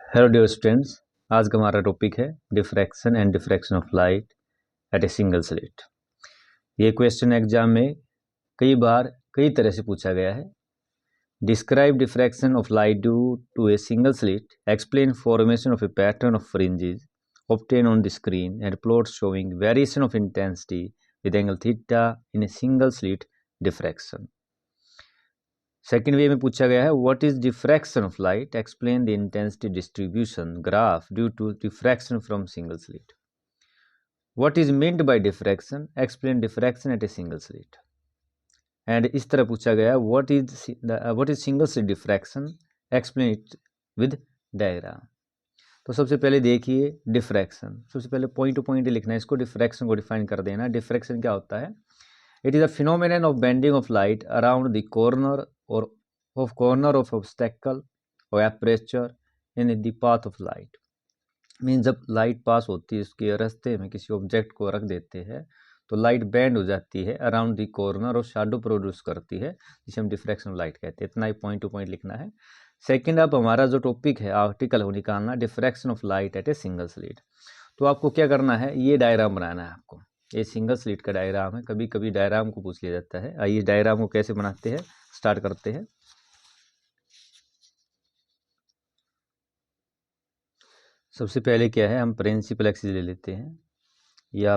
Hello dear students, आज का हमारा टॉपिक है diffraction and diffraction of light at a single slit. ये क्वेश्चन एग्जाम में कई बार कई तरह से पूछा गया है। Describe diffraction of light due to a single slit, explain formation of a pattern of fringes obtained on the screen and plot showing variation of intensity with angle theta in a single slit diffraction। Second way में पूछा गया है what is diffraction of light, explain the intensity distribution graph due to diffraction from single slit. What is meant by diffraction, explain diffraction at a single slit. And इस तरह पूछा गया है what is single slit diffraction, explain it with diagram. तो सबसे पहले देखिए diffraction, सबसे पहले पॉइंट टू पॉइंट लिखना है इसको, डिफ्रैक्शन को डिफाइन कर देना। डिफ्रैक्शन क्या होता है? It is a phenomenon of bending of light around the corner or of obstacle or aperture in the path of light। Mean जब लाइट पास होती है उसके रास्ते में किसी ऑब्जेक्ट को रख देते हैं तो लाइट बेंड हो जाती है अराउंड द कॉर्नर और शैडो प्रोड्यूस करती है, जिसे हम डिफ्रैक्शन ऑफ लाइट कहते हैं। इतना ही पॉइंट टू पॉइंट लिखना है। सेकंड, अब हमारा जो टॉपिक है आर्टिकल हो निकालना, diffraction of light at a single slit. तो आपको क्या करना है, ये डायग्राम बनाना है आपको। ये सिंगल स्लिट का डायग्राम है, कभी कभी डायग्राम को पूछ लिया जाता है। आइए डायग्राम को कैसे बनाते हैं स्टार्ट करते हैं। सबसे पहले क्या है, हम प्रिंसिपल एक्सिस ले लेते हैं। ये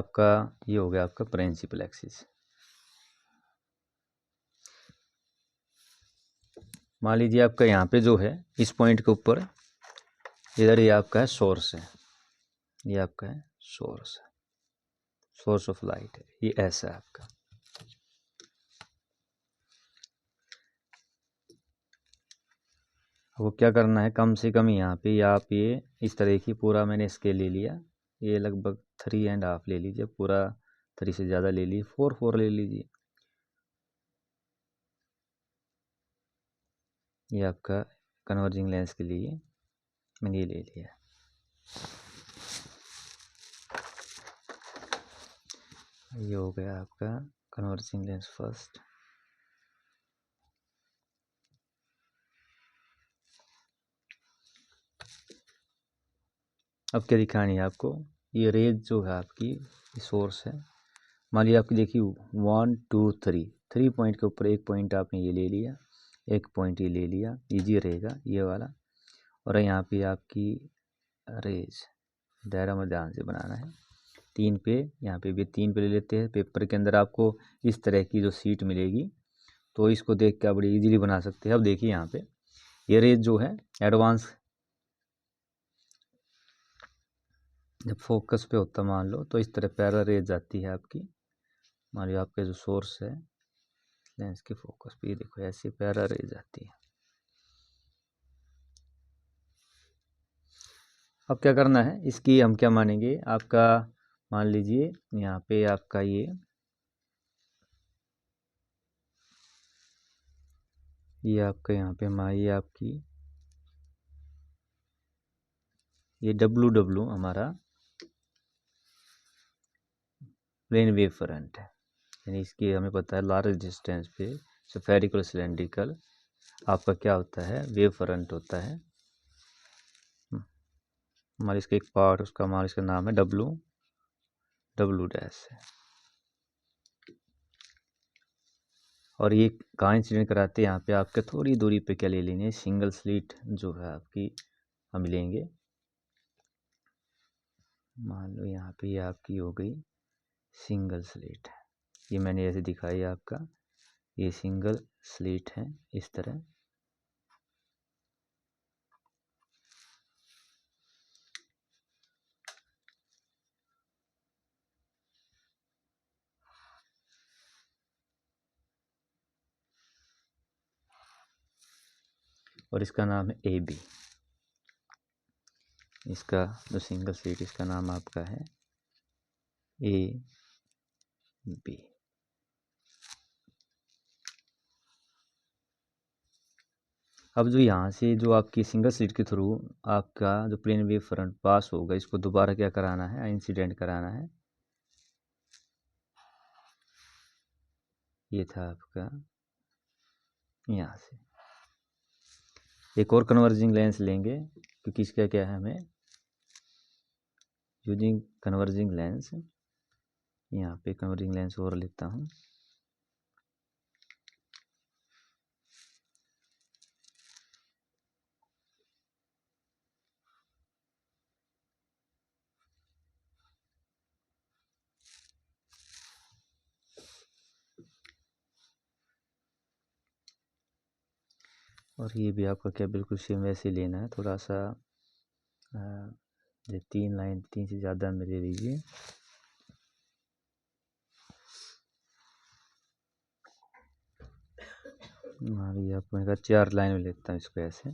हो गया आपका प्रिंसिपल एक्सिस। मान लीजिए आपका यहाँ पे जो है इस पॉइंट के ऊपर इधर ये आपका है सोर्स है, ये आपका है सोर्स ऑफ लाइट है, ये ऐसा है आपका। आपको क्या करना है, कम से कम यहाँ पे आप ये इस तरह की पूरा मैंने स्केल ले लिया, ये लगभग 3.5 ले लीजिए, पूरा 3 से ज़्यादा ले लीजिए, 4 ले लीजिए। ये आपका कन्वर्जिंग लेंस के लिए मैंने ये ले लिया। ये हो गया आपका कन्वर्जिंग लेंस फर्स्ट। अब क्या दिखानी है आपको, ये रेज जो है आपकी सोर्स है। मान लीजिए आपकी देखिए 1 2 3 पॉइंट के ऊपर एक पॉइंट आपने ये ले लिया, एक पॉइंट ये ले लिया, इजी रहेगा ये वाला। और यहाँ पे आपकी रेज डायग्राम ध्यान से बनाना है। 3 पे, यहाँ पे भी 3 पे ले लेते हैं। पेपर के अंदर आपको इस तरह की जो सीट मिलेगी तो इसको देख के आप बड़ी इजीली बना सकते हैं। अब देखिए यहाँ पे ये रेज जो है एडवांस जब फोकस पे होता मान लो तो इस तरह पैरेलल रेज आती है आपकी। मान लो आपका जो सोर्स है लेंस के फोकस पे, ये देखो ऐसे पैरेलल रेज आती है। अब क्या करना है, इसकी हम क्या मानेंगे, आपका मान लीजिए यहाँ पे आपका ये आपका यहाँ पे ये आपकी ये W हमारा प्लेन वेव फ्रंट है, यानी इसकी हमें पता है लार्ज डिस्टेंस पे स्फेरिकल सिलेंड्रिकल आपका क्या होता है, वेव फ्रंट होता है। हमारे इसका एक पार्ट, उसका हमारा इसका नाम है W डैश है। और ये कहाँ इंसिडेंट कराते हैं, यहाँ पे आपके थोड़ी दूरी पे क्या ले लेनी है, सिंगल स्लिट जो है आपकी हम लेंगे। मान लो यहाँ पे ये आपकी हो गई सिंगल स्लिट, ये मैंने ऐसे दिखाई आपका, ये सिंगल स्लिट है इस तरह। और इसका नाम है AB। इसका जो सिंगल स्लिट इसका नाम आपका है AB। अब जो यहाँ से जो आपकी सिंगल स्लिट के थ्रू आपका जो प्लेन वेव फ्रंट पास होगा, इसको दोबारा क्या कराना है, इंसिडेंट कराना है। ये था आपका यहाँ से। एक और कन्वर्जिंग लेंस लेंगे क्योंकि इसका क्या है, हमें यूजिंग कन्वर्जिंग लेंस, यहाँ पे कन्वर्जिंग लेंस और लेता हूँ। और ये भी आपका क्या बिल्कुल सेम वैसे ही लेना है, थोड़ा सा ये 3 लाइन 3 से ज़्यादा में ले लीजिए। ये आपको 4 लाइन में लेता हूँ इसको ऐसे।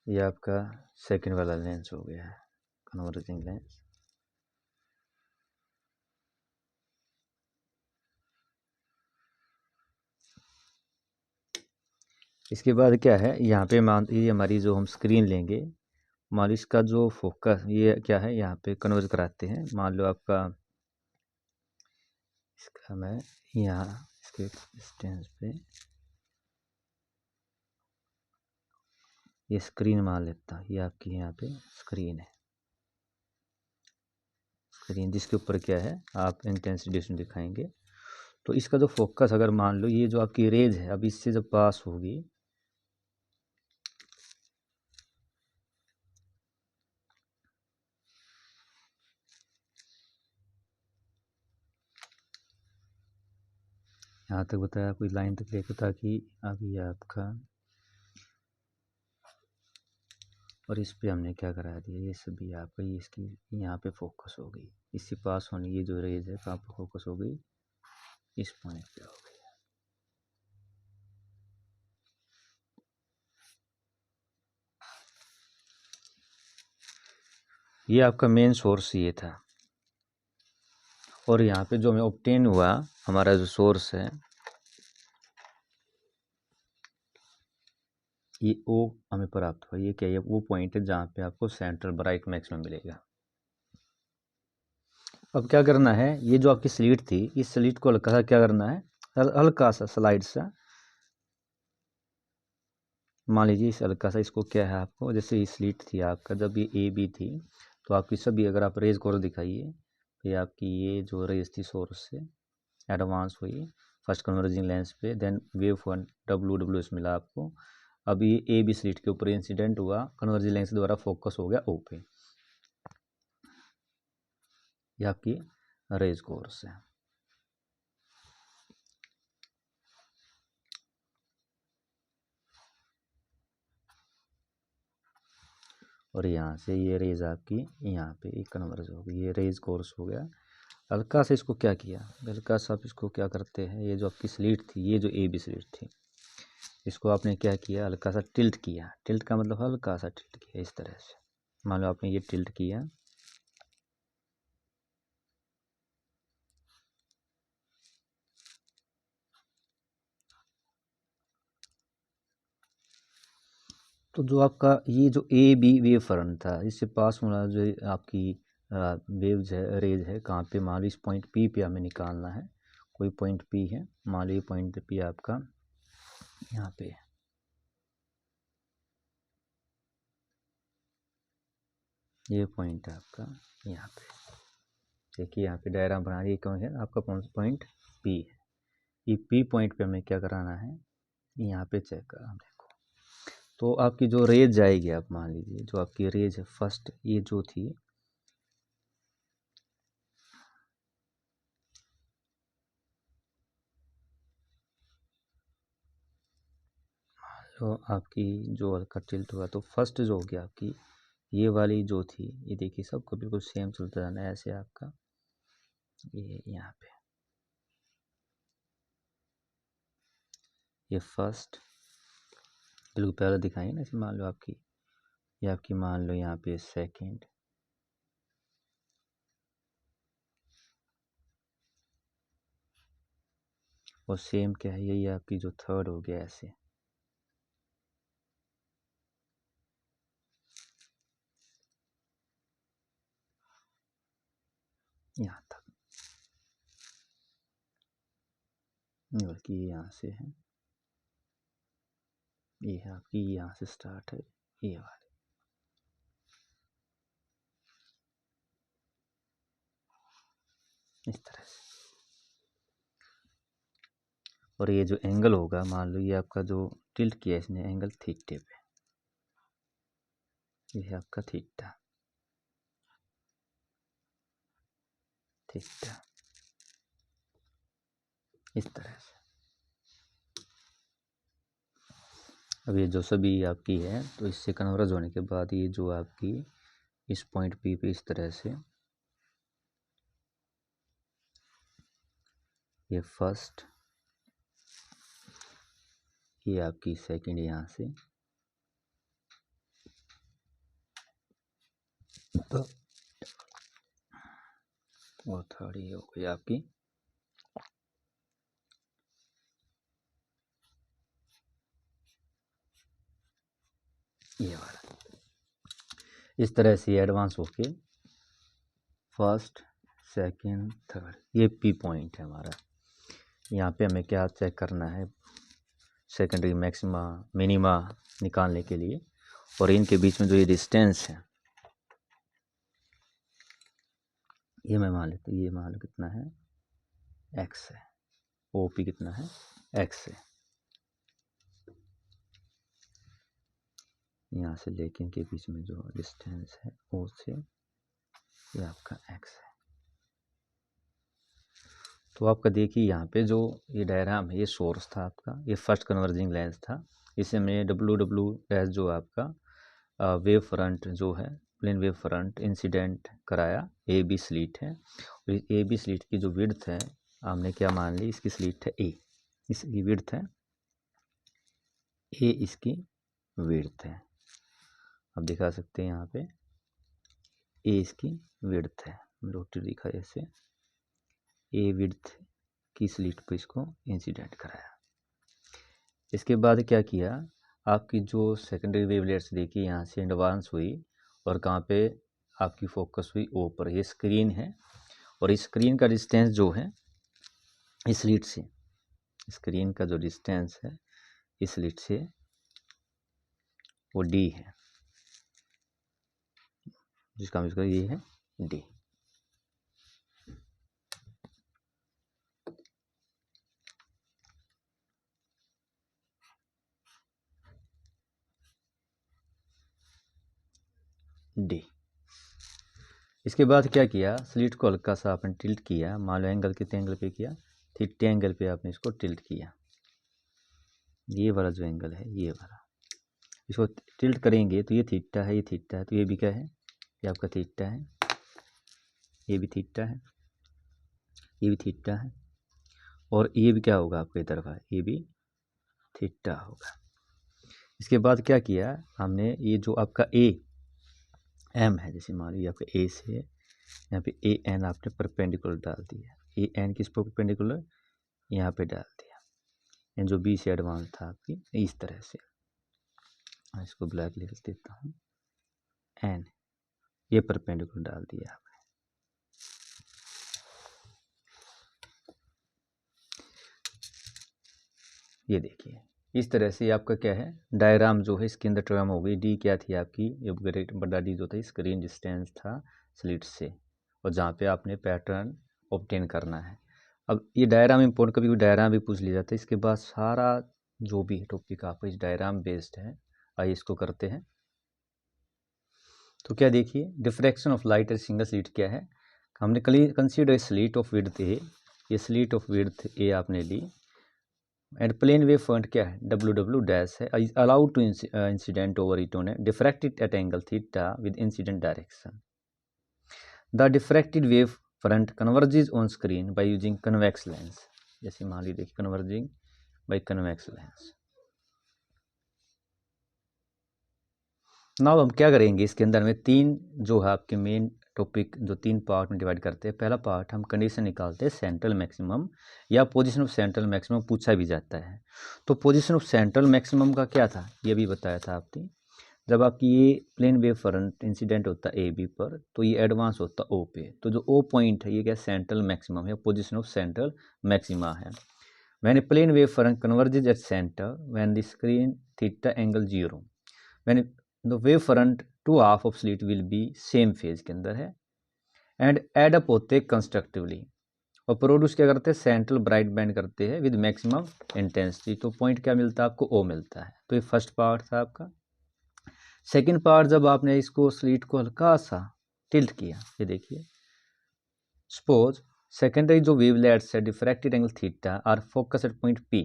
ये आपका सेकंड वाला लेंस हो गया है, कन्वर्जिंग लेंस। इसके बाद क्या है, यहाँ पे मान लीजिए हमारी जो हम स्क्रीन लेंगे, मान लो इसका जो फोकस ये क्या है, यहाँ पे कन्वर्ज कराते हैं। मान लो आपका इसका मैं यहाँ इसके डिस्टेंस पे ये स्क्रीन मान लेता हूँ। ये आपकी यहाँ पे स्क्रीन है, स्क्रीन जिसके ऊपर क्या है आप इंटेंसिटी डिस्टेंस दिखाएंगे। तो इसका जो फोकस अगर मान लो ये जो आपकी रेज है, अब इससे जब पास होगी, यहाँ तक बताया, कोई लाइन तक लेकर, ताकि अभी आपका, और इस पे हमने क्या करा दिया, ये सभी आपका ये इसकी यहाँ पे फोकस हो गई। इससे पास होने ये जो रेज है कहाँ पर फोकस हो गई, इस पॉइंट पे हो गई। ये आपका मेन सोर्स ये था, और यहाँ पे जो हमें ऑब्टेन हुआ, हमारा जो सोर्स है ये ओ हमें प्राप्त हुआ। ये क्या है, वो पॉइंट है जहाँ पे आपको सेंट्रल ब्राइट मैक्सिमम मिलेगा। अब क्या करना है, ये जो आपकी स्लिट थी, इस स्लिट को हल्का सा क्या करना है, हल्का सा स्लाइड सा, मान लीजिए इस हल्का सा इसको क्या है आपको, जैसे ये स्लिट थी आपका, जब ये ए बी थी तो आपकी सभी, अगर आप रेज को दिखाइए, ये आपकी ये जो रेज थी सोर्स से एडवांस हुई फर्स्ट कन्वर्जिंग लेंस पे, देन वेव फॉर्म WWS मिला आपको। अब ये ए बी स्लिट के ऊपर इंसिडेंट हुआ, कन्वर्जिंग लेंस द्वारा फोकस हो गया ओ पे। ये आपकी रेज कोर्स है। और यहाँ से ये रेज आपकी यहाँ पे एक कन्वर्ज हो गई, ये रेज कोर्स हो गया। हल्का सा इसको क्या किया, हल्का सा आप इसको क्या करते हैं, ये जो आपकी स्लिट थी, ये जो ए बी स्लिट थी, इसको आपने क्या किया, हल्का सा टिल्ट किया। टिल्ट का मतलब हल्का सा टिल्ट किया इस तरह से। मान लो आपने ये टिल्ट किया, तो जो आपका ये जो ए बी वेव फ्रंट था, इससे पास होना जो आपकी वेव्स है, रेज है, कहाँ पे, मान लो इस पॉइंट पी पे हमें निकालना है। कोई पॉइंट पी है, मान लो ये पॉइंट पी आपका यहाँ पे है। ये पॉइंट है आपका यहाँ पे, देखिए यहाँ पे डायग्राम बना रही है, कौन है आपका पॉइंट पी है। ये पी पॉइंट पे हमें क्या कराना है, यहाँ पे चेक करा देखो। तो आपकी जो रेज जाएगी, आप मान लीजिए जो आपकी रेज है फर्स्ट, ये जो थी, जो आपकी जो हल्का टिल्ट हुआ, तो फर्स्ट जो होगी आपकी ये वाली जो थी, ये देखिए सबको बिल्कुल सेम चलता जाना है ऐसे आपका, ये यहाँ पे ये फर्स्ट बिल्कुल पहले दिखाएंगे ना, ऐसे मान लो आपकी ये आपकी, मान लो यहाँ पे सेकंड, और सेम क्या है, यही आपकी जो थर्ड हो गया ऐसे। यहाँ तक, बल्कि यहाँ से है, ये है आपकी, यहाँ से स्टार्ट है ये वाली, इस तरह से। और ये जो एंगल होगा, मान लो ये आपका जो टिल्ट किया इसने एंगल थीटे पे, ये है आपका थीटा, थीटा, इस तरह से। अब ये जो सभी आपकी है, तो इससे कन्वर्ज होने के बाद ये जो आपकी इस पॉइंट पी पे इस तरह से, ये फर्स्ट, ये आपकी सेकंड, यहाँ से तो वो थर्ड ये हो गई आपकी, ये वाला। इस तरह से एडवांस होके फर्स्ट, सेकंड, थर्ड, ये पी पॉइंट है हमारा। यहाँ पे हमें क्या चेक करना है, सेकेंडरी मैक्सिमा मिनिमा निकालने के लिए। और इनके बीच में जो ये डिस्टेंस है, ये मैं मान लेता हूँ, ये मान लो कितना है, x है। OP कितना है, x है। यहाँ से लेके इनके बीच में जो डिस्टेंस है O से, ये आपका x है। तो आपका देखिए यहाँ पे जो ये डायग्राम है, ये सोर्स था आपका, ये फर्स्ट कन्वर्जिंग लेंस था। इसे हमने W जो आपका वेव फ्रंट जो है, प्लेन वेव फ्रंट इंसिडेंट कराया, AB स्लिट है। और AB स्लिट की जो विड्थ है, हमने क्या मान ली, इसकी स्लिट है A, इसकी विड्थ है A, इसकी विड्थ है। अब दिखा सकते हैं यहाँ पे A इसकी विड्थ है, रोटी दिखा जैसे A विड्थ की स्लिट को इसको इंसिडेंट कराया। इसके बाद क्या किया, आपकी जो सेकेंडरी वेवलेट्स देखी यहाँ से एडवांस हुई, और कहाँ पे आपकी फोकस हुई O पर। ये स्क्रीन है, और इस स्क्रीन का डिस्टेंस जो है इस स्लिट से, स्क्रीन का जो डिस्टेंस है इस स्लिट से वो D है, जिसका हम इसका ये है D। D। इसके बाद क्या किया, स्लिट को हल्का सा आपने टिल्ट किया, मान लो एंगल कितने एंगल पे किया, थीटा एंगल पे आपने इसको टिल्ट किया। ये वाला जो एंगल है, ये वाला, इसको टिल्ट करेंगे तो ये थीटा है, ये थीटा है, तो ये भी क्या है, ये आपका थीटा है, ये भी थीटा है, ये भी थीटा है, और ये भी क्या होगा आपके तरफ है, ये भी थीटा होगा। इसके बाद क्या किया हमने, ये जो आपका AM है, जैसे मान लीजिए आपका A से यहाँ पे AN आपने परपेंडिकुलर डाल दिया, AN किस परपेंडिकुलर, यहाँ पे डाल दिया, यानी जो B से एडवांस था आपकी, इस तरह से। इसको ब्लैक लिख देता हूँ, N ये परपेंडिकुलर डाल दिया आपने। ये देखिए इस तरह से आपका क्या है, डायग्राम जो है इसके अंदर ट्रायम हो गई। D क्या थी आपकी, ये बड़ा D जो था स्क्रीन डिस्टेंस था स्लिट से, और जहाँ पे आपने पैटर्न ऑब्टेन करना है। अब ये डायग्राम इम्पोर्टेंट, कभी भी डायग्राम भी पूछ लिया जाता है। इसके बाद सारा जो भी टॉपिक आपका इस डायग्राम बेस्ड है, आइए इसको करते हैं। तो क्या देखिए, diffraction of light at single slit क्या है, हमने consider slit of width A, ये स्लिट ऑफ विड्थ A आपने ली, एंड प्लेन वेव फ्रंट क्या है, W डैश है, is allowed to incident over it on diffracted at angle theta with incident direction. The diffracted wave front converges on screen by using convex lens. जैसे मान लीजिए देखिए, converging by convex lens. Now हम क्या करेंगे, इसके अंदर में तीन जो है आपके मेन टॉपिक जो तीन पार्ट में डिवाइड करते हैं। पहला पार्ट हम कंडीशन निकालते हैं सेंट्रल मैक्सिमम, या पोजीशन ऑफ सेंट्रल मैक्सिमम पूछा भी जाता है। तो पोजीशन ऑफ सेंट्रल मैक्सिमम का क्या था, ये भी बताया था आपने, जब आपकी ये प्लेन वेव फ्रंट इंसिडेंट होता है AB पर, तो ये एडवांस होता O पे, तो जो O पॉइंट है ये क्या सेंट्रल मैक्सिमम है, पोजीशन ऑफ सेंट्रल मैक्सिमा है। When a plane wave front converges at center when the screen theta angle 0, when the wave front two half of slit will be same phase के अंदर है and add up होते constructively और produce क्या करते हैं, central bright band करते हैं विद मैक्सिमम इंटेंसिटी। तो पॉइंट क्या मिलता है आपको, ओ मिलता है। तो ये फर्स्ट पार्ट था आपका। सेकंड पार्ट, जब आपने इसको स्लिट को हल्का सा टिल्ट किया, ये देखिए, सपोज सेकेंडरी जो वेवलेट्स है diffracted angle theta are focus at point P,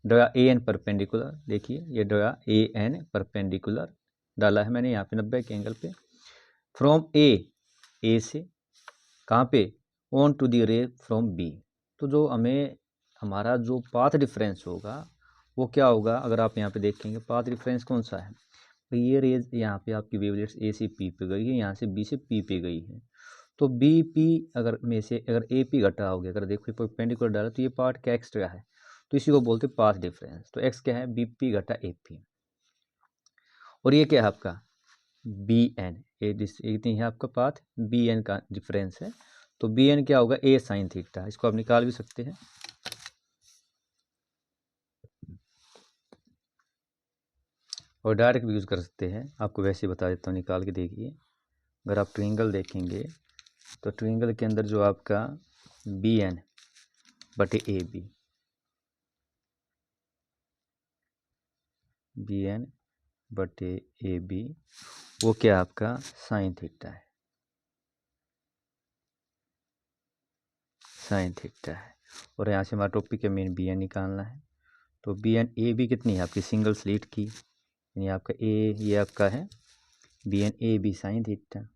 draw A N perpendicular. देखिए ये ड्रा ए एन परपेंडिकुलर डाला है मैंने यहाँ पे 90 के एंगल पे, फ्रॉम ए से कहाँ पे, ऑन टू दी रे फ्रॉम बी। तो जो हमें हमारा जो पाथ डिफरेंस होगा वो क्या होगा, अगर आप यहाँ पे देखेंगे पाथ डिफरेंस कौन सा है, तो ये रेज यहाँ पे आपकी वेवलेट्स ए से पी पे गई है, यहाँ से बी से पी पे गई है। तो बी पी अगर में से अगर ए पी घटा हो गया, अगर देखो परपेंडिकुलर डाला तो ये पार्ट क्या एक्स्ट्रा है, तो इसी को बोलते हैं पाथ डिफरेंस। तो एक्स क्या है, बी पी घटा ए पी, और ये क्या है आपका बी एन, ये है आपका पाथ बी एन का डिफरेंस है। तो बी एन क्या होगा, ए साइन थीटा, इसको आप निकाल भी सकते हैं। और डायरेक्ट भी यूज़ कर सकते हैं, आपको वैसे ही बता देता हूँ, निकाल के देखिए। अगर आप ट्विंगल देखेंगे तो ट्विंगल के अंदर जो आपका बी एन बटे ए बी, बी एन बटे ए बी, वो क्या आपका साइन थीटा है, साइन थीटा है। और यहाँ से हमारा टॉपिक है मेन बी एन निकालना है। तो बी एन ए बी कितनी है आपकी सिंगल स्लिट की, यानी आपका ए, ये आपका है B N A B sine theta,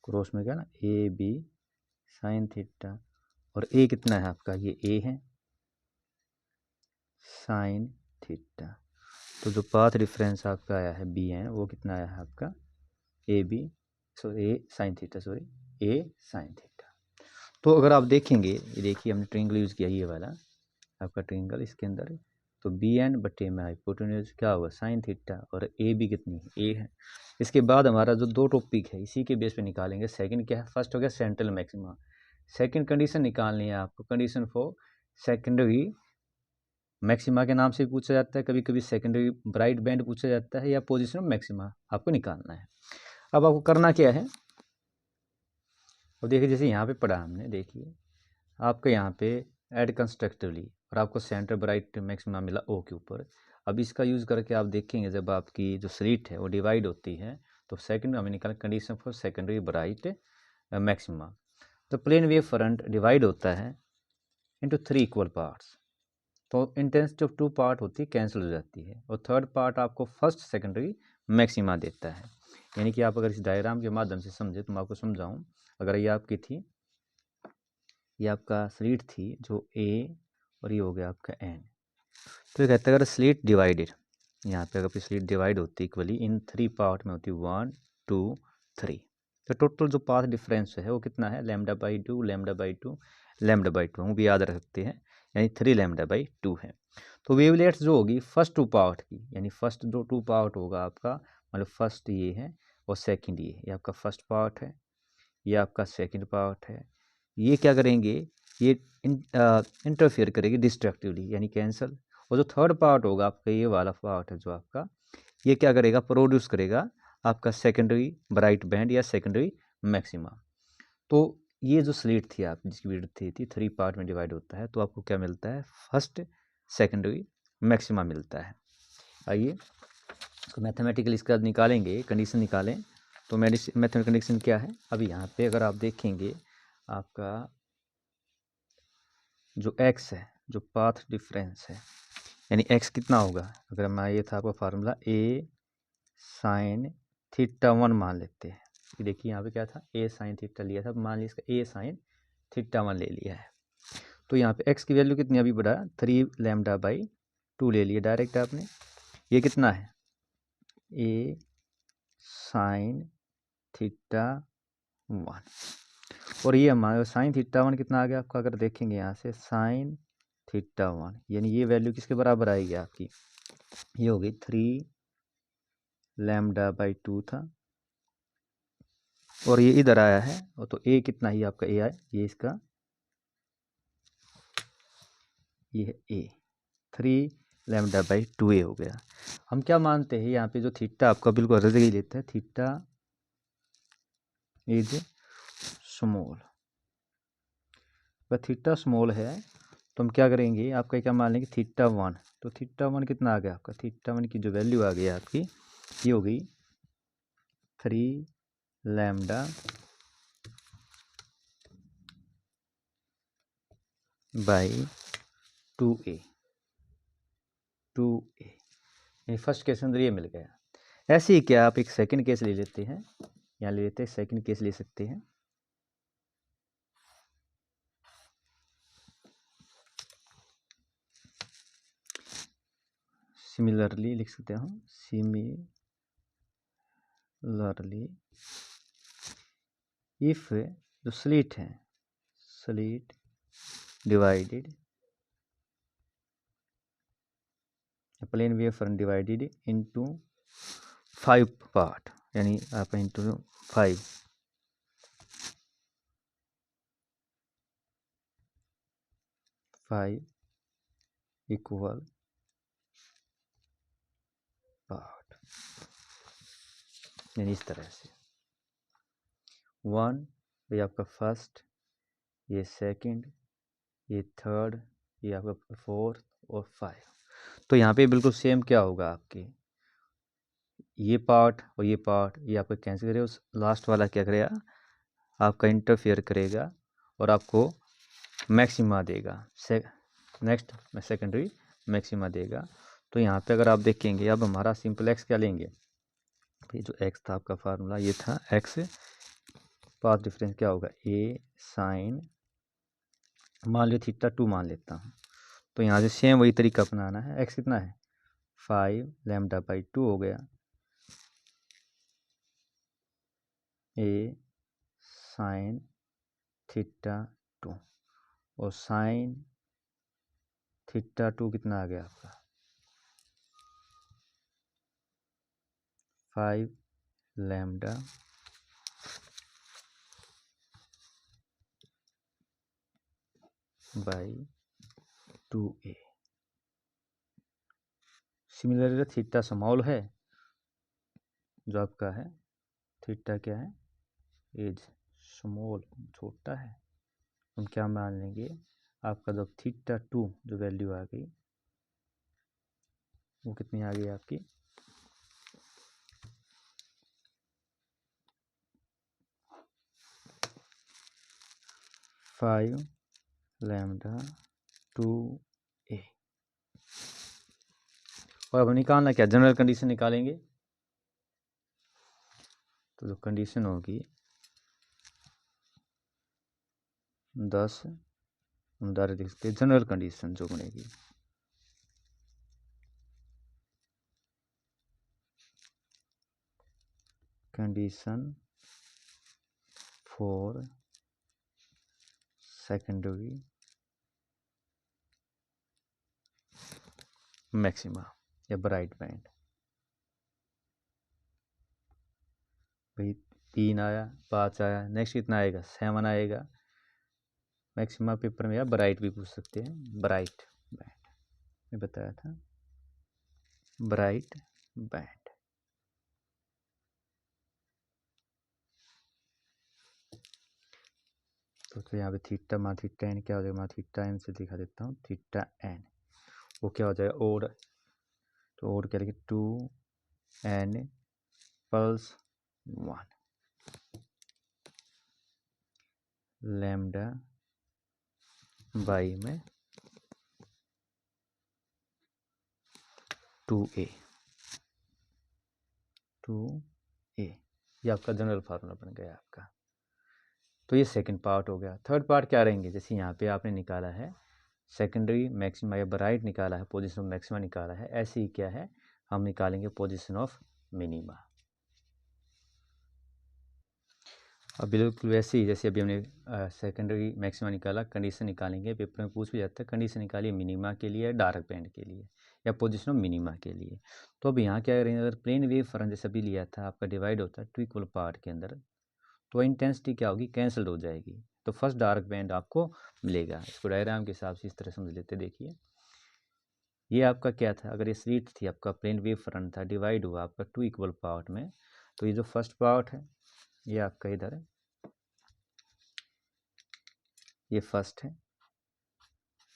cross में क्या ना ए बी साइन थीटा, और ए कितना है आपका, ये ए है साइन थीटा। तो जो पाथ डिफरेंस आपका आया है बी एन, वो कितना आया है आपका A B, sorry A sine theta, sorry A sine theta. तो अगर आप देखेंगे, ये देखिए हमने ट्रायंगल यूज़ किया ये वाला आपका ट्रायंगल, इसके अंदर तो बी एन बटे में हाइपोटेन्यूज क्या होगा साइन थीटा, और ए बी कितनी है, ए है। इसके बाद हमारा जो दो टॉपिक है इसी के बेस पे निकालेंगे। सेकंड क्या है, फर्स्ट हो गया सेंट्रल मैक्सिमा, सेकंड कंडीशन निकालनी है आपको, कंडीशन फॉर सेकेंडरी मैक्सिमा के नाम से भी पूछा जाता है, कभी कभी सेकेंडरी ब्राइट बैंड पूछा जाता है, या पोजिशन ऑफ मैक्सिमा आपको निकालना है। अब आपको करना क्या है, और देखिए जैसे यहाँ पे पढ़ा हमने, देखिए आपके यहाँ पे ऐड कंस्ट्रक्टिवली, और आपको सेंटर ब्राइट मैक्सिमा मिला ओ के ऊपर। अब इसका यूज़ करके आप देखेंगे जब आपकी जो स्लिट है वो डिवाइड होती है, तो सेकंड हमें निकाल condition for secondary bright maxima. तो प्लेन वेव फ्रंट डिवाइड होता है इनटू 3 इक्वल पार्ट्स, तो इंटेंसिटी ऑफ 2 पार्ट होती है कैंसिल हो जाती है, और थर्ड पार्ट आपको फर्स्ट सेकेंडरी मैक्सिमा देता है। यानी कि आप अगर इस डायग्राम के माध्यम से समझे तो मैं आपको समझाऊँ, अगर ये आपकी थी, ये आपका स्लिट थी जो ए, और ये हो गया आपका एन। तो ये कहता है अगर स्लिट डिवाइडेड, यहाँ पे अगर स्लिट डिवाइड होती इक्वली इन 3 पार्ट में होती 1 2 3, तो टोटल जो पाथ डिफरेंस है वो कितना है, lambda by 2 lambda by 2 lambda by 2, हम भी याद रख सकते हैं, यानी 3 लैम्डा बाई 2 है। तो वेवलेट्स जो होगी फर्स्ट 2 पार्ट की, यानी फर्स्ट जो 2 पार्ट होगा आपका, मतलब फर्स्ट ये है और सेकंड ये आपका फर्स्ट पार्ट है, ये आपका सेकंड पार्ट है, ये क्या करेंगे, ये इंटरफेयर करेंगे डिस्ट्रक्टिवली, यानी कैंसल। और जो थर्ड पार्ट होगा आपका, ये वाला पार्ट है जो आपका, ये क्या करेगा, प्रोड्यूस करेगा आपका सेकेंडरी ब्राइट बैंड या सेकेंडरी मैक्सिमा। तो ये जो स्लिट थी आप जिसकी विड्थ थी 3 पार्ट में डिवाइड होता है, तो आपको क्या मिलता है, फर्स्ट सेकेंडरी मैक्सिमा मिलता है। आइए तो मैथमेटिकली इसका निकालेंगे, कंडीशन निकालें। तो मैथमेटिकल कंडीशन क्या है, अभी यहाँ पे अगर आप देखेंगे आपका जो x है, जो पाथ डिफरेंस है, यानी x कितना होगा, अगर हम ये था आपका फार्मूला a साइन थीटा 1 मान लेते हैं, कि देखिए यहाँ पे क्या था a साइन थीटा लिया था, मान लीजिए इसका a साइन थीटा 1 ले लिया है। तो यहाँ पे x की वैल्यू कितनी अभी बढ़ा 3 लैम्डा बाई 2 ले लिया डायरेक्ट आपने, ये कितना है a साइन थीटा 1, और ये हमारा साइन थीटा 1 कितना आ गया आपका, अगर देखेंगे यहाँ से साइन थीटा 1, यानी ये वैल्यू किसके बराबर आएगी आपकी, ये होगी 3 लैम्डा बाई 2 था, और ये इधर आया है, और तो ए कितना ही आपका ए आया, ये इसका ये है ए, 3 लैम्डा बाई 2a हो गया। हम क्या मानते हैं यहाँ पे जो थीटा आपका बिल्कुल हर जगह ही लेता है, थीटा इज स्मॉल। अगर थीटा स्मॉल है तो हम क्या करेंगे, आपका क्या मान लेंगे थीटा 1, तो थीटा 1 कितना आ गया आपका, थीटा 1 की जो वैल्यू आ गई आपकी ये हो गई 3 लैम्डा बाई 2a, यानी फर्स्ट केस अंदर ये मिल गया। ऐसे ही क्या आप एक सेकंड केस ले लेते हैं, यहाँ ले लेते हैं सेकंड केस ले सकते हैं। सिमिलरली लिख सकते हैं हम, सिमिलरली इफ जो स्लिट है, slit divided plane wavefront divided into 5 part, यानी आप इनटू 5 इक्वल पार्ट, यानी इस तरह से 1 ये आपका फर्स्ट, ये सेकंड, ये थर्ड, ये आपका 4 और 5। तो यहाँ पे बिल्कुल सेम क्या होगा आपके, ये पार्ट और ये पार्ट ये आपका कैंसिल करेगा, उस लास्ट वाला क्या करेगा आपका इंटरफेयर करेगा और आपको मैक्सिमा देगा, नेक्स्ट सेकेंडरी मैक्सिमा देगा। तो यहाँ पे अगर आप देखेंगे अब हमारा सिंपल एक्स क्या लेंगे, ये जो एक्स था आपका फार्मूला ये था एक्स पाथ डिफरेंस क्या होगा ए साइन, मान लो थीटा 2 मान लेता हूँ, तो यहाँ से सेम वही तरीका अपनाना है। एक्स कितना है 5 लैम्डा बाई 2 हो गया, ए साइन थीटा 2 और साइन थीटा 2 कितना आ गया आपका 5 lambda by 2a। Similarly theta small है, जो आपका है थीटा क्या है एज स्मॉल छोटा है, हम क्या मान लेंगे आपका जब थीटा 2 जो वैल्यू आ गई वो कितनी आ गई आपकी 5 लैम्डा 2a। और अब निकालना क्या, जनरल कंडीशन निकालेंगे, तो जो कंडीशन होगी 10 हम डायरेक्ट लिख सकते हैं, जनरल कंडीशन जो बनेगी कंडीशन फॉर सेकेंडरी मैक्सिमा या ब्राइट बैंड, भाई 3 आया 5 आया, नेक्स्ट कितना आएगा 7 आएगा। मैक्सिमा पेपर में या ब्राइट भी पूछ सकते हैं, ब्राइट बैंड मैं बताया था, ब्राइट बैंड। तो यहाँ पे थीटा मा थीटा एन क्या हो जाएगा, मा थीटा एन से दिखा देता हूँ, थीटा एन वो क्या हो जाएगा ओड, तो ओड क्या लिखे 2 एन प्लस 1 लैम्डा बाई में 2a ये आपका जनरल फार्मूला बन गया आपका। तो ये सेकंड पार्ट हो गया। थर्ड पार्ट क्या रहेंगे, जैसे यहाँ पे आपने निकाला है सेकेंडरी मैक्सिमा या ब्राइट निकाला है, पोजीशन ऑफ मैक्सिमा निकाला है, ऐसे ही क्या है हम निकालेंगे पोजीशन ऑफ मिनिमा। अब बिल्कुल वैसे ही जैसे अभी हमने सेकेंडरी मैक्सिमा निकाला, कंडीशन निकालेंगे, पेपर में पूछ भी जाता है कंडीशन निकालिए मिनिमा के लिए, डार्क बैंड के लिए या पोजीशन ऑफ मिनिमा के लिए। तो अब यहाँ क्या करेंगे, अगर प्लेन वेव फ्रंट जैसे अभी लिया था आपका डिवाइड होता है 2 इक्वल पार्ट के अंदर, तो इंटेंसिटी क्या होगी कैंसिल्ड हो जाएगी। तो फर्स्ट डार्क बैंड आपको मिलेगा। इसको डायग्राम के हिसाब से इस तरह समझ लेते। देखिए ये आपका क्या था, अगर ये स्लिट थी, आपका प्लेन वेव फ्रंट था, डिवाइड हुआ आपका 2 इक्वल पार्ट में, तो ये जो फर्स्ट पार्ट है ये आपका इधर है, ये फर्स्ट है,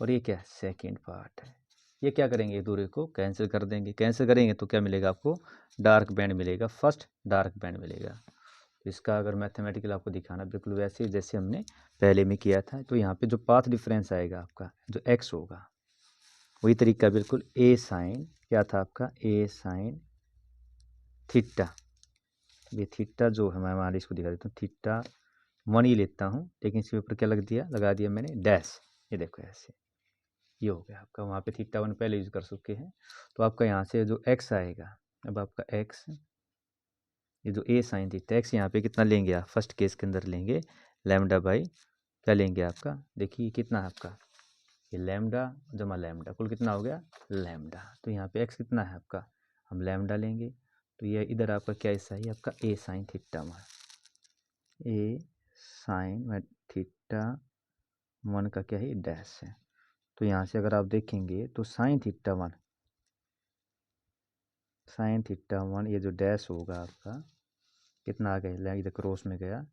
और ये क्या है, सेकेंड पार्ट है। ये क्या करेंगे, दूरी को कैंसिल कर देंगे। कैंसिल करेंगे तो क्या मिलेगा आपको, डार्क बैंड मिलेगा, फर्स्ट डार्क बैंड मिलेगा। तो इसका अगर मैथमेटिकल आपको दिखाना बिल्कुल वैसे जैसे हमने पहले में किया था, तो यहाँ पे जो पाथ डिफरेंस आएगा आपका, जो एक्स होगा, वही तरीका बिल्कुल ए साइन, क्या था आपका, ए साइन थीटा। ये थीटा जो है, मैं हमारे इसको दिखा देता हूँ, थीटा 1 ही लेता हूँ, लेकिन इसके ऊपर क्या लगा दिया मैंने, डैश। ये देखो ऐसे, ये हो गया आपका, वहाँ पे थीटा 1 पहले यूज कर चुके हैं। तो आपका यहाँ से जो एक्स आएगा, अब आपका एक्स, ये जो ए साइन थीटा एक्स, यहाँ पे कितना लेंगे आप, फर्स्ट केस के अंदर लेंगे लैम्डा बाई, क्या लेंगे आपका, देखिए कितना है आपका, ये लैम्डा जमा लैम्डा, कुल कितना हो गया, लैम्डा। तो यहाँ पे एक्स कितना है आपका, हम लैम्डा लेंगे, तो ये इधर आपका क्या हिस्सा है, आपका ए साइन थीटा 1, ए साइन थीटा 1 का क्या है, डैश है। तो यहाँ से अगर आप देखेंगे तो साइन थीटा 1, साइन थीटा 1, ये जो डैश होगा आपका कितना आ गया, इधर क्रॉस में गया,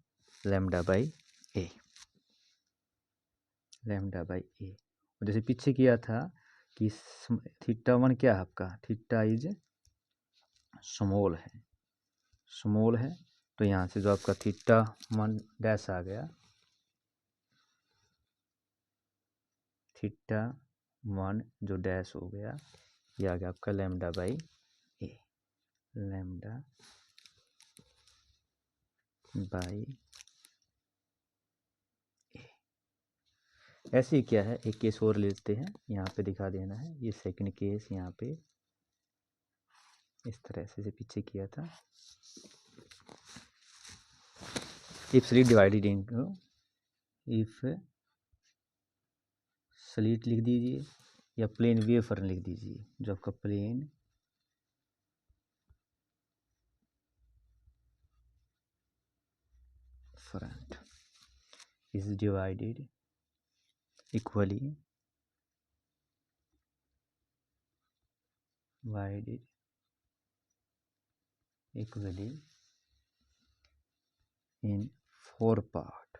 lambda by A, lambda by A. और जैसे पीछे किया था कि थीटा 1 क्या है आपका, थीटा इज स्मॉल है, स्मॉल है। तो यहाँ से जो आपका थीटा 1 डैश आ गया, थीटा 1 जो डैश हो गया, ये आ गया आपका lambda by A, lambda by A. ऐसे ही क्या है, एक केस और लेते हैं, यहाँ पे दिखा देना है, ये सेकंड केस यहाँ पे इस तरह से पीछे किया था। If slit divided into, if slit लिख दीजिए या प्लेन वेव फ्रंट लिख दीजिए, जो आपका plane front is divided equally in 4 part,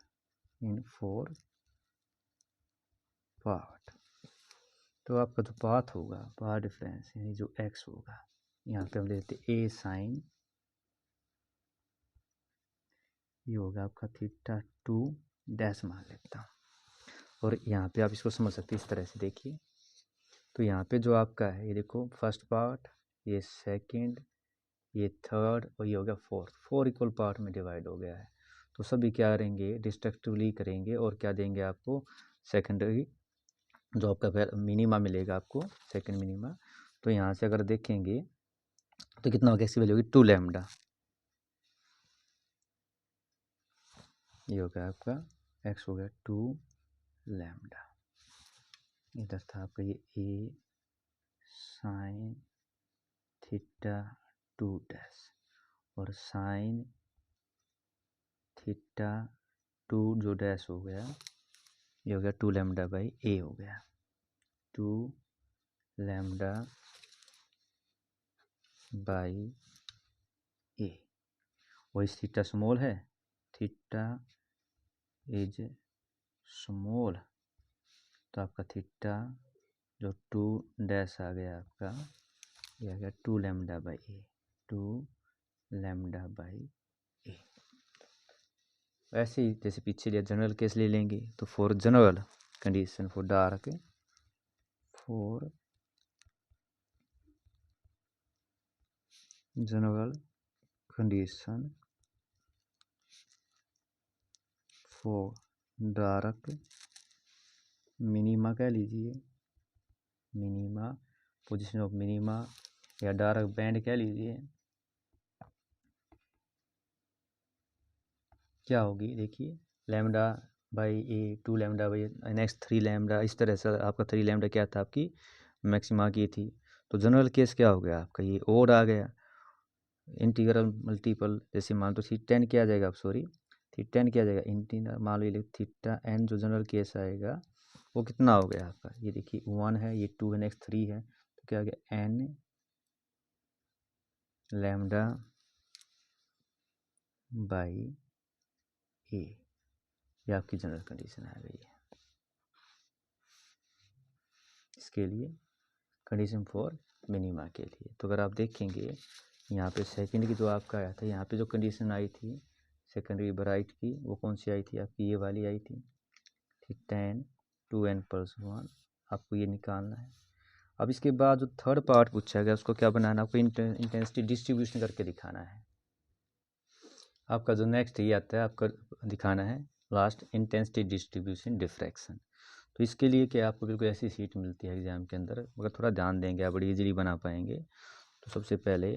तो आपका जो पाथ होगा, पाथ डिफरेंस यानी जो एक्स होगा, यहाँ पे हम लेते ए साइन, ये होगा आपका थीटा 2 डैश मान लेता हूँ। और यहाँ पे आप इसको समझ सकते हैं इस तरह से, देखिए तो यहाँ पे जो आपका है, ये देखो फर्स्ट पार्ट, ये सेकंड, ये थर्ड, और ये हो गया फोर्थ, 4 इक्वल पार्ट में डिवाइड हो गया है। तो सभी क्या करेंगे, डिस्ट्रक्टिवली करेंगे, और क्या देंगे आपको, सेकेंडरी जो आपका मिनिमा मिलेगा आपको, सेकंड मिनिमा। तो यहाँ से अगर देखेंगे तो कितना हो गया, इसकी वैल्यू होगी 2 लैम्डा, ये हो गया आपका एक्स हो गया 2 लैम्डा। इधर था आपका ये ए साइन थीटा 2 डैश, और साइन थीटा 2 जो डैश हो गया, ये हो गया 2 लैम्डा बाई ए, हो गया 2 लैम्डा बाई ए। वही थीटा स्मॉल है, थीटा इज स्मॉल, तो आपका थीटा जो 2 डैश आ गया आपका, ये आ गया 2 lambda by A, 2 lambda by A. ऐसे ही जैसे पीछे लिया, जनरल केस ले लेंगे, तो for general condition, for dark, for general condition for dark, minima कह लीजिए, मिनिमा, पोजीशन ऑफ मिनिमा, या डार्क बैंड कह लीजिए, क्या होगी, देखिए lambda by A, 2 lambda by next 3 lambda, इस तरह से आपका 3 लैम्डा क्या था, आपकी मैक्सिमा की थी। तो जनरल केस क्या हो गया आपका, ये ओड आ गया, इंटीग्रल मल्टीपल, जैसे मान तो 10 क्या आ जाएगा, आप सॉरी थीटा एन क्या आ जाएगा, इंटीरियर मान लो ये थीटा एन जो जनरल केस आएगा वो कितना हो गया आपका, ये देखिए 1 है, ये 2 है, नेक्स्ट 3 है, तो क्या आ गया एन लैम्डा बाई ए, ये आपकी जनरल कंडीशन आ गई है इसके लिए, कंडीशन फॉर मिनिमा के लिए। तो अगर आप देखेंगे यहाँ पे सेकंड की जो आपका आया था, यहाँ पे जो कंडीशन आई थी सेकेंडरी ब्राइट की, वो कौन सी आई थी आपकी, ये वाली आई थी, थीटा एन 2n+1, आपको ये निकालना है। अब इसके बाद जो थर्ड पार्ट पूछा गया उसको क्या बनाना है, आपको इंटेंसिटी डिस्ट्रीब्यूशन करके दिखाना है। आपका जो नेक्स्ट ये आता है आपका दिखाना है लास्ट इंटेंसिटी डिस्ट्रीब्यूशन डिफ्रैक्शन। तो इसके लिए क्या आपको बिल्कुल ऐसी सीट मिलती है एग्जाम के अंदर, अगर थोड़ा ध्यान देंगे आप बड़ी इजीली बना पाएंगे। तो सबसे पहले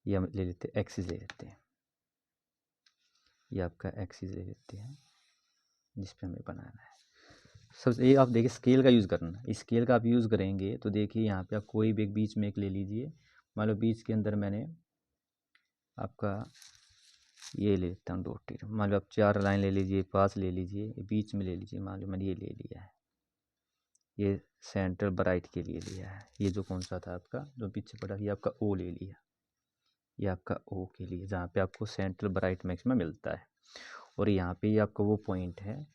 ये हम ले लेते हैं, एक्सिस ले लेते हैं, ये आपका एक्सिस ले लेते हैं जिस पे हमें बनाना है। सबसे ये आप देखिए स्केल का यूज़ करना, इस स्केल का आप यूज़ करेंगे तो देखिए यहाँ पे आप कोई भी एक बीच में एक ले लीजिए, मान लो बीच के अंदर मैंने आपका ये ले लेता हूँ डॉटेड, मान लो आप 4 लाइन ले लीजिए, 5 ले लीजिए, बीच में ले लीजिए, मान लो मैंने ये ले लिया है, ये सेंट्रल ब्राइट के लिए लिया है, ये जो कौन सा था आपका जो पीछे पड़ा, ये आपका ओ ले लिया, ये आपका ओ के लिए जहाँ पे आपको सेंट्रल ब्राइट मैक्सिमम मिलता है। और यहाँ पे ये आपका वो पॉइंट है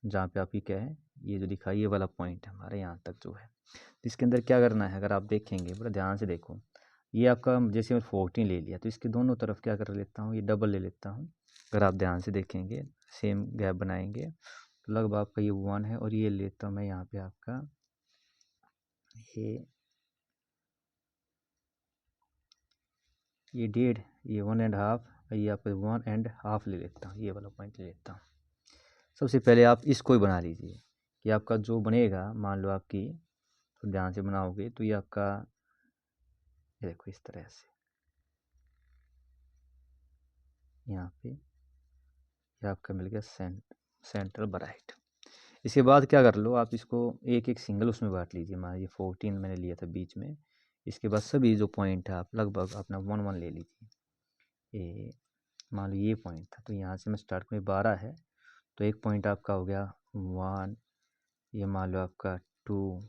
जहाँ पे आपकी क्या है, ये जो दिखा ये वाला पॉइंट है हमारे यहाँ तक जो है। तो इसके अंदर क्या करना है, अगर आप देखेंगे बड़ा ध्यान से देखो, ये आपका जैसे मैं 14 ले लिया तो इसके दोनों तरफ क्या कर लेता हूँ, ये डबल ले लेता हूँ। अगर आप ध्यान से देखेंगे सेम गैप बनाएंगे तो लगभग आपका ये 1 है, और ये लेता हूँ मैं यहाँ पे आपका ये 1.5, ये 1.5, ये आपका 1.5 ले लेता हूँ, ये वाला पॉइंट ले लेता हूँ। सबसे पहले आप इसको ही बना लीजिए कि आपका जो बनेगा, मान लो आपकी तो ध्यान से बनाओगे तो ये आपका ये देखो इस तरह से यहाँ पे ये आपका मिल गया सेंट्रल ब्राइट। इसके बाद क्या कर लो आप इसको एक एक सिंगल उसमें बांट लीजिए, मान लीजिए 14 मैंने लिया था बीच में, इसके बाद सभी जो पॉइंट है आप लगभग अपना 1 1 ले लीजिए। ये मान लो ये पॉइंट था तो यहाँ से मैं स्टार्ट में 12 है तो एक पॉइंट आपका हो गया 1, ये मान लो आपका 2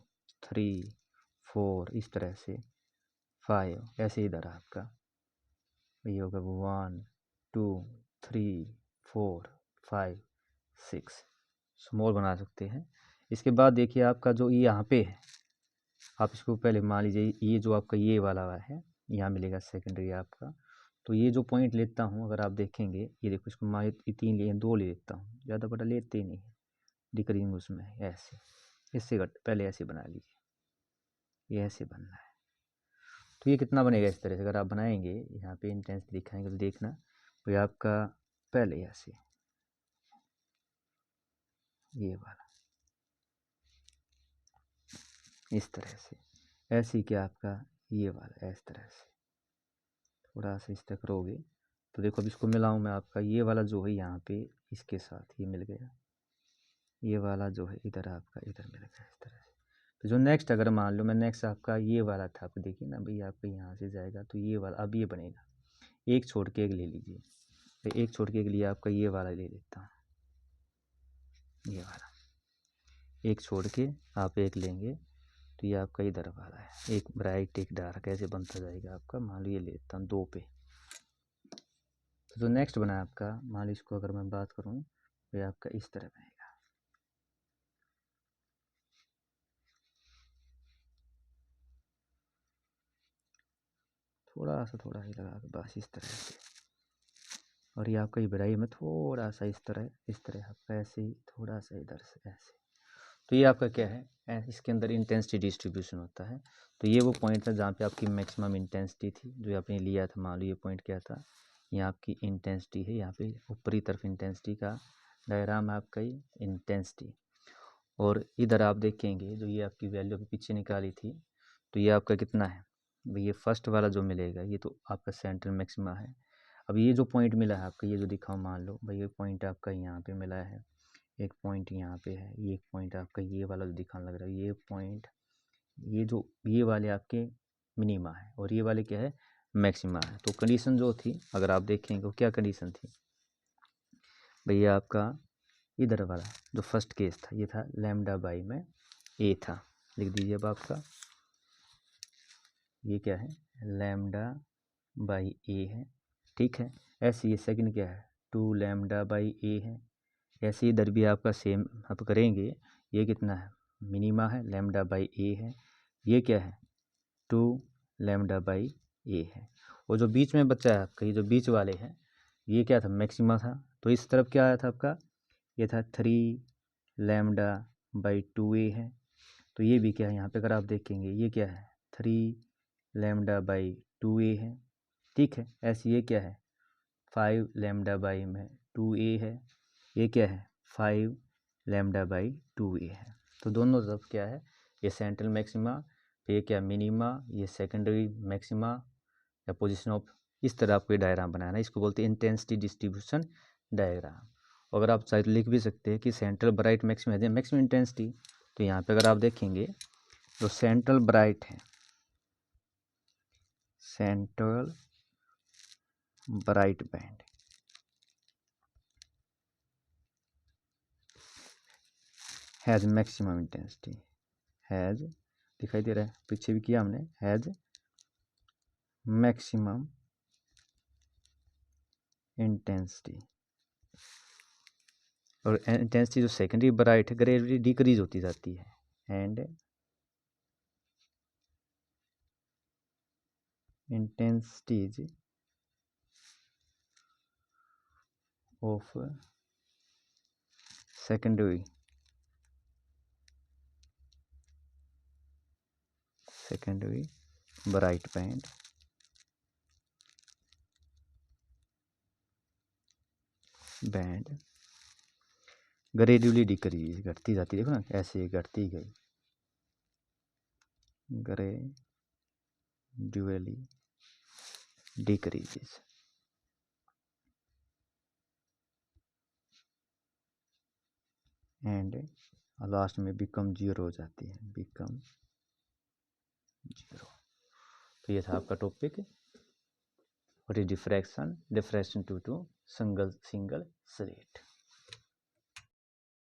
3 4, इस तरह से 5, ऐसे इधर आपका ये होगा 1 2 3 4 5 6, स्मॉल बना सकते हैं। इसके बाद देखिए आपका जो ये यहाँ पे है, आप इसको पहले मान लीजिए ये जो आपका ये वाला है यहाँ मिलेगा सेकेंडरी आपका, तो ये जो पॉइंट लेता हूँ अगर आप देखेंगे ये देखो इसको मान 3 लिए 2 ले लेता हूँ, ज़्यादा बड़ा लेते ही नहीं है डिक्रीजिंग उसमें, ऐसे इससे पहले ऐसे बना लीजिए, ये ऐसे बनना है। तो ये कितना बनेगा इस तरह से अगर आप बनाएंगे, यहाँ पे इंटेंसिटी दिखाएंगे तो देखना तो ये आपका पहले ऐसे ये वाला इस तरह से, ऐसे ही क्या आपका ये वाला इस तरह से थोड़ा सा इस तक करोगे तो देखो अब इसको मिलाऊँ मैं, आपका ये वाला जो है यहाँ पे इसके साथ ये मिल गया, ये वाला जो है इधर आपका इधर मिल गया इस तरह से। तो जो नेक्स्ट अगर मान लो मैं नेक्स्ट आपका ये वाला था, आप देखिए ना भाई आपका यहाँ से जाएगा तो ये वाला अब ये बनेगा, एक छोड़ के एक ले लीजिए, तो एक छोड़ के एक लिए आपका ये वाला ले लेता हूँ, ये वाला एक छोड़ के आप एक लेंगे तो ये आपका इधर वाला है, एक ब्राइट एक डार्क ऐसे बनता जाएगा आपका। मान लो ये लेता हूँ 2 पे, तो जो नेक्स्ट बना आपका मान लो इसको अगर मैं बात करूँ तो ये आपका इस तरह बनेगा, थोड़ा ही लगा के बस इस तरह से, और ये आपका ये बढ़ाई में थोड़ा सा इस तरह आपका ऐसे ही थोड़ा सा इधर से ऐसे। तो ये आपका क्या है, इसके अंदर इंटेंसिटी डिस्ट्रीब्यूशन होता है। तो ये वो पॉइंट था जहाँ पे आपकी मैक्सिमम इंटेंसिटी थी जो आपने लिया था, मान लो ये पॉइंट क्या था, यहाँ आपकी इंटेंसिटी है, यहाँ पे ऊपरी तरफ इंटेंसिटी का डायग्राम है आपका ये इंटेंसिटी, और इधर आप देखेंगे जो ये आपकी वैल्यू अभी पीछे निकाली थी तो ये आपका कितना है भाई, ये फर्स्ट वाला जो मिलेगा ये तो आपका सेंट्रल मैक्सिमा है। अब ये जो पॉइंट मिला है आपका, ये जो दिखाओ मान लो भाई ये पॉइंट आपका यहाँ पे मिला है, एक पॉइंट यहाँ पे है, ये एक पॉइंट आपका ये वाला जो दिखाने लग रहा है, ये पॉइंट ये जो ये वाले आपके मिनिमा है और ये वाले क्या है, मैक्सिमा है। तो कंडीशन जो थी अगर आप देखेंगे वो क्या कंडीशन थी भैया, आपका इधर वाला जो फर्स्ट केस था ये था लैम्डा बाई में ए था, लिख दीजिए। अब आपका ये क्या है, लैम्डा बाई ए है, ठीक है। ऐसे ये सेकंड क्या है, 2 लैम्डा बाई ए है। ऐसे इधर भी आपका सेम आप करेंगे, ये कितना है, मिनिमा है, लैम्डा बाई ए है। ये क्या है, 2 लैम्डा बाई ए है। और जो बीच में बचा है आपका, ये जो बीच वाले हैं, ये क्या था, मैक्सिमा था। तो इस तरफ क्या आया था आपका, ये था 3 लैम्डा बाई 2a है। तो ये भी क्या है, यहाँ पे अगर आप देखेंगे ये क्या है, 3 लैम्डा बाई 2a है, ठीक है। ऐसे ये क्या है, 5 लैम्डा बाई में 2a है। ये क्या है, 5 लैम्डा बाई 2a है। तो दोनों तरफ क्या है, ये सेंट्रल मैक्सिमा, ये क्या मिनिमा, ये सेकेंडरी मैक्सिमा या पोजीशन ऑफ, इस तरह आपको ये डायग्राम बनाना है। इसको बोलते हैं इंटेंसिटी डिस्ट्रीब्यूशन डायग्राम। अगर आप शायद लिख भी सकते हैं कि सेंट्रल ब्राइट मैक्सिमम है मैक्सिमम इंटेंसिटी। तो यहाँ पे अगर आप देखेंगे जो सेंट्रल ब्राइट है, central bright band has maximum intensity, has दिखाई दे रहा है, पीछे भी किया हमने, हैज मैक्सिमम इंटेंसिटी। और इंटेंसिटी जो सेकेंडरी ब्राइट है ग्रेजुअली डिक्रीज होती जाती है, and intensities of secondary bright band gradually decrease, घटती जाती है, देखो ना ऐसे घटती गई, ग्रेजुअली डिक्रीजेस एंड लास्ट में बिकम जीरो हो जाती है, बिकम जीरो। तो ये था आपका topic, what is diffraction, diffraction to single slit.